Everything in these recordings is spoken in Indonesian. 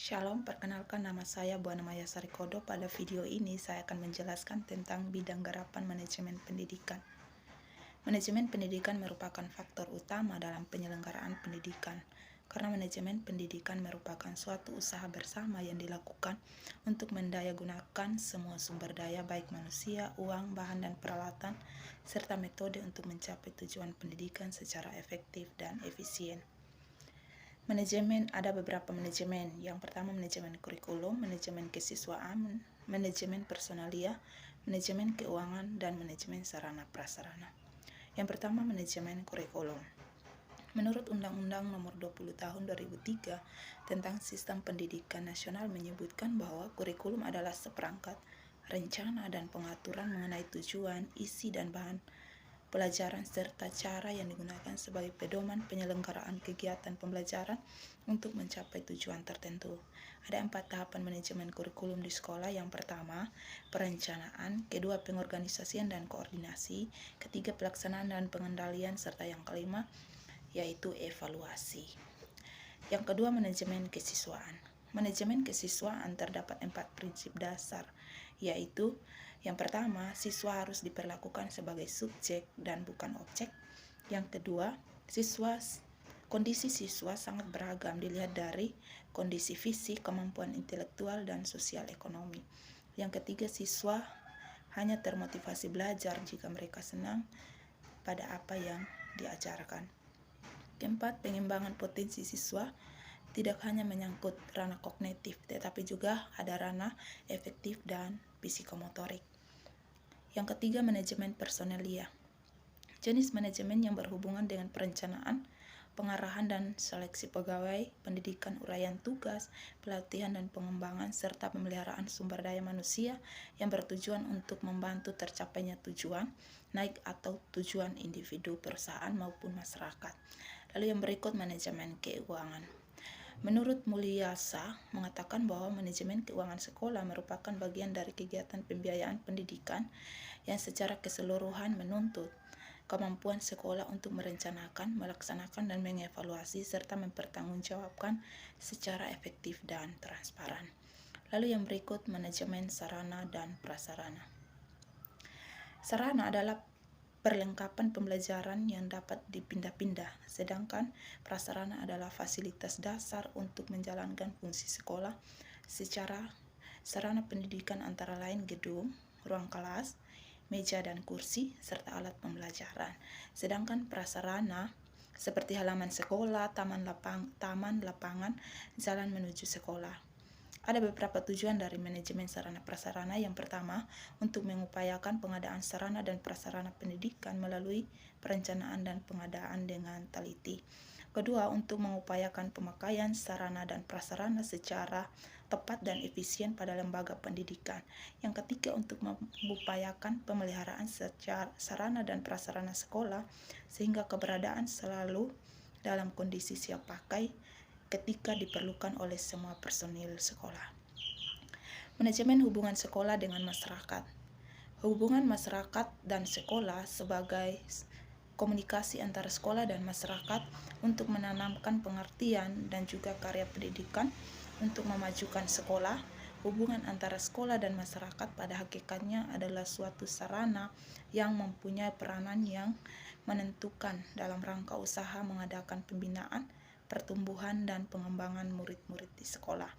Shalom, perkenalkan nama saya Bu Maya Sarikodo. Pada video ini saya akan menjelaskan tentang bidang garapan manajemen pendidikan. Manajemen pendidikan merupakan faktor utama dalam penyelenggaraan pendidikan, karena manajemen pendidikan merupakan suatu usaha bersama yang dilakukan untuk mendayagunakan semua sumber daya baik manusia, uang, bahan, dan peralatan, serta metode untuk mencapai tujuan pendidikan secara efektif dan efisien. Manajemen, ada beberapa manajemen. Yang pertama manajemen kurikulum, manajemen kesiswaan, manajemen personalia, manajemen keuangan, dan manajemen sarana prasarana. Yang pertama manajemen kurikulum. Menurut Undang-Undang Nomor 20 Tahun 2003 tentang Sistem Pendidikan Nasional menyebutkan bahwa kurikulum adalah seperangkat rencana dan pengaturan mengenai tujuan, isi, dan bahan pelajaran serta cara yang digunakan sebagai pedoman penyelenggaraan kegiatan pembelajaran untuk mencapai tujuan tertentu. Ada 4 tahapan manajemen kurikulum di sekolah. Yang pertama, perencanaan, kedua, pengorganisasian dan koordinasi, ketiga, pelaksanaan dan pengendalian, serta yang kelima, yaitu evaluasi. Yang kedua, manajemen kesiswaan. Manajemen kesiswaan terdapat 4 prinsip dasar, yaitu yang pertama, siswa harus diperlakukan sebagai subjek dan bukan objek. Yang kedua, kondisi siswa sangat beragam dilihat dari kondisi fisik, kemampuan intelektual, dan sosial ekonomi. Yang ketiga, siswa hanya termotivasi belajar jika mereka senang pada apa yang diajarkan. Keempat, pengembangan potensi siswa tidak hanya menyangkut ranah kognitif, tetapi juga ada ranah efektif dan psikomotorik. Yang ketiga, manajemen personalia. Jenis manajemen yang berhubungan dengan perencanaan, pengarahan dan seleksi pegawai, pendidikan, uraian tugas, pelatihan dan pengembangan, serta pemeliharaan sumber daya manusia yang bertujuan untuk membantu tercapainya tujuan, naik atau tujuan individu, perusahaan, maupun masyarakat. Lalu yang berikut, manajemen keuangan. Menurut Mulyasa mengatakan bahwa manajemen keuangan sekolah merupakan bagian dari kegiatan pembiayaan pendidikan yang secara keseluruhan menuntut kemampuan sekolah untuk merencanakan, melaksanakan, dan mengevaluasi serta mempertanggungjawabkan secara efektif dan transparan. Lalu yang berikut, manajemen sarana dan prasarana. Sarana adalah perlengkapan pembelajaran yang dapat dipindah-pindah, sedangkan prasarana adalah fasilitas dasar untuk menjalankan fungsi sekolah. Secara sarana pendidikan antara lain gedung, ruang kelas, meja dan kursi, serta alat pembelajaran. Sedangkan prasarana seperti halaman sekolah, taman lapangan, jalan menuju sekolah. Ada beberapa tujuan dari manajemen sarana prasarana. Yang pertama, untuk mengupayakan pengadaan sarana dan prasarana pendidikan melalui perencanaan dan pengadaan dengan teliti. Kedua, untuk mengupayakan pemakaian sarana dan prasarana secara tepat dan efisien pada lembaga pendidikan. Yang ketiga, untuk mengupayakan pemeliharaan secara sarana dan prasarana sekolah sehingga keberadaan selalu dalam kondisi siap pakai ketika diperlukan oleh semua personil sekolah. Manajemen hubungan sekolah dengan masyarakat. Hubungan masyarakat dan sekolah sebagai komunikasi antara sekolah dan masyarakat untuk menanamkan pengertian dan juga karya pendidikan untuk memajukan sekolah. Hubungan antara sekolah dan masyarakat pada hakikatnya adalah suatu sarana yang mempunyai peranan yang menentukan dalam rangka usaha mengadakan pembinaan, pertumbuhan, dan pengembangan murid-murid di sekolah.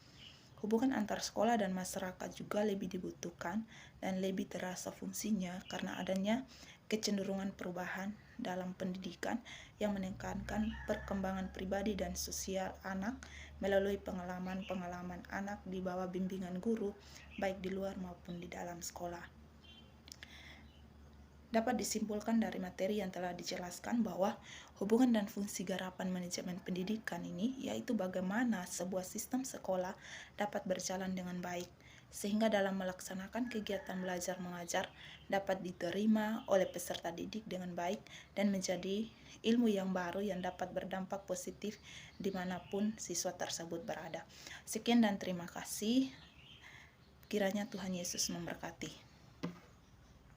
Hubungan antar sekolah dan masyarakat juga lebih dibutuhkan dan lebih terasa fungsinya karena adanya kecenderungan perubahan dalam pendidikan yang menekankan perkembangan pribadi dan sosial anak melalui pengalaman-pengalaman anak di bawah bimbingan guru, baik di luar maupun di dalam sekolah. Dapat disimpulkan dari materi yang telah dijelaskan bahwa hubungan dan fungsi garapan manajemen pendidikan ini yaitu bagaimana sebuah sistem sekolah dapat berjalan dengan baik sehingga dalam melaksanakan kegiatan belajar mengajar dapat diterima oleh peserta didik dengan baik dan menjadi ilmu yang baru yang dapat berdampak positif dimanapun siswa tersebut berada. Sekian dan terima kasih. Kiranya Tuhan Yesus memberkati.